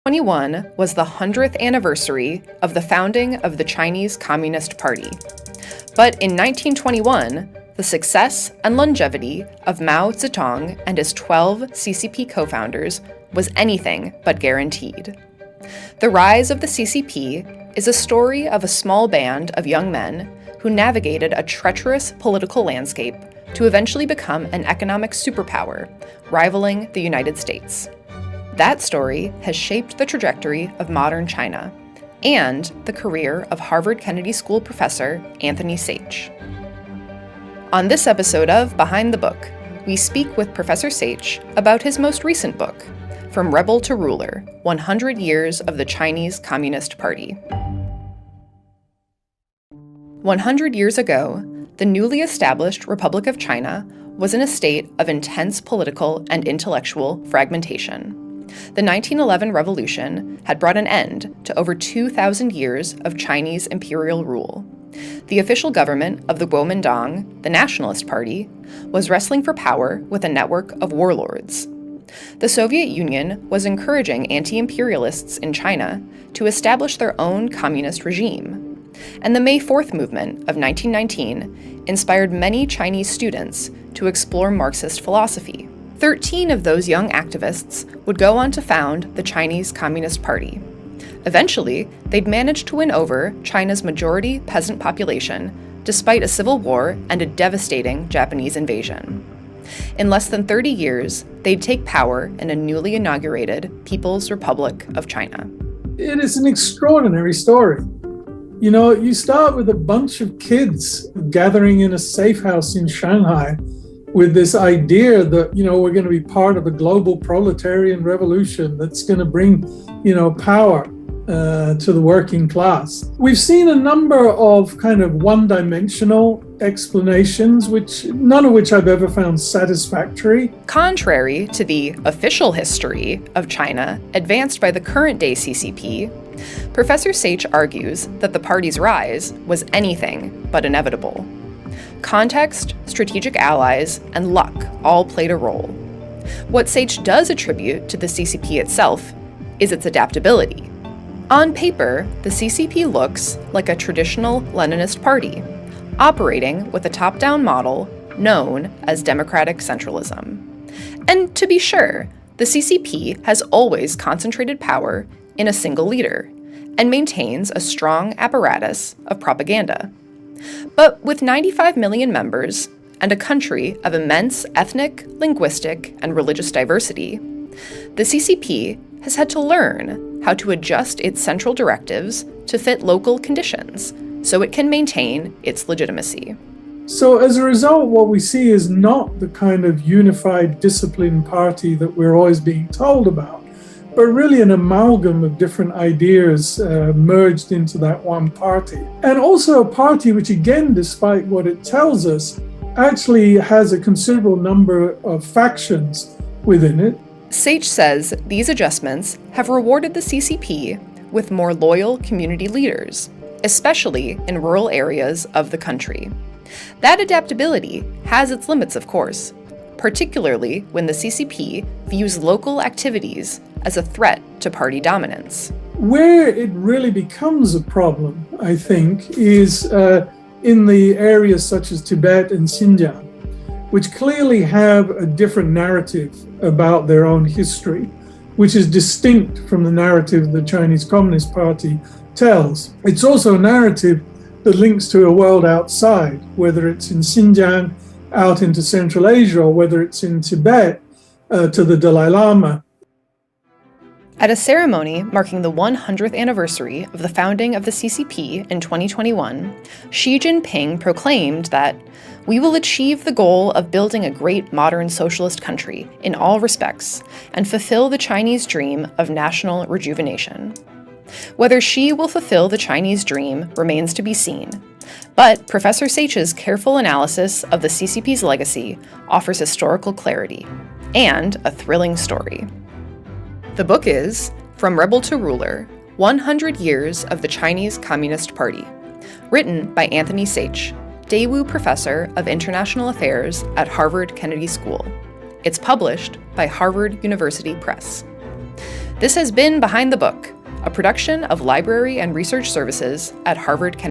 2021 was the 100th anniversary of the founding of the Chinese Communist Party. But in 1921, the success and longevity of Mao Zedong and his 12 CCP co-founders was anything but guaranteed. The rise of the CCP is a story of a small band of young men who navigated a treacherous political landscape to eventually become an economic superpower, rivaling the United States. That story has shaped the trajectory of modern China and the career of Harvard Kennedy School professor Anthony Saich. On this episode of Behind the Book, we speak with Professor Saich about his most recent book, From Rebel to Ruler: 100 Years of the Chinese Communist Party. 100 years ago, the newly established Republic of China was in a state of intense political and intellectual fragmentation. The 1911 revolution had brought an end to over 2,000 years of Chinese imperial rule. The official government of the Kuomintang, the Nationalist Party, was wrestling for power with a network of warlords. The Soviet Union was encouraging anti-imperialists in China to establish their own communist regime. And the May 4th movement of 1919 inspired many Chinese students to explore Marxist philosophy. 13 of those young activists would go on to found the Chinese Communist Party. Eventually, they'd managed to win over China's majority peasant population, despite a civil war and a devastating Japanese invasion. In less than 30 years, they'd take power in a newly inaugurated People's Republic of China. It is an extraordinary story. You know, you start with a bunch of kids gathering in a safe house in Shanghai with this idea that, you know, we're going to be part of a global proletarian revolution that's going to bring, you know, power to the working class. We've seen a number of kind of one-dimensional explanations, none of which I've ever found satisfactory. Contrary to the official history of China advanced by the current-day CCP, Professor Saich argues that the party's rise was anything but inevitable. Context, strategic allies, and luck all played a role. What Saich does attribute to the CCP itself is its adaptability. On paper, the CCP looks like a traditional Leninist party, operating with a top-down model known as democratic centralism. And to be sure, the CCP has always concentrated power in a single leader and maintains a strong apparatus of propaganda. But with 95 million members and a country of immense ethnic, linguistic, and religious diversity, the CCP has had to learn how to adjust its central directives to fit local conditions so it can maintain its legitimacy. So as a result, what we see is not the kind of unified disciplined party that we're always being told about, but really an amalgam of different ideas merged into that one party. And also a party which, again, despite what it tells us, actually has a considerable number of factions within it. Saich says these adjustments have rewarded the CCP with more loyal community leaders, especially in rural areas of the country. That adaptability has its limits, of course, particularly when the CCP views local activities as a threat to party dominance. Where it really becomes a problem, I think, is in the areas such as Tibet and Xinjiang, which clearly have a different narrative about their own history, which is distinct from the narrative the Chinese Communist Party tells. It's also a narrative that links to a world outside, whether it's in Xinjiang, out into Central Asia, or whether it's in Tibet, to the Dalai Lama. At a ceremony marking the 100th anniversary of the founding of the CCP in 2021, Xi Jinping proclaimed that we will achieve the goal of building a great modern socialist country in all respects and fulfill the Chinese dream of national rejuvenation. Whether Xi will fulfill the Chinese dream remains to be seen, but Professor Saich's careful analysis of the CCP's legacy offers historical clarity and a thrilling story. The book is From Rebel to Ruler: 100 Years of the Chinese Communist Party, written by Anthony Saich, Daewoo Professor of International Affairs at Harvard Kennedy School. It's published by Harvard University Press. This has been Behind the Book, a production of Library and Research Services at Harvard.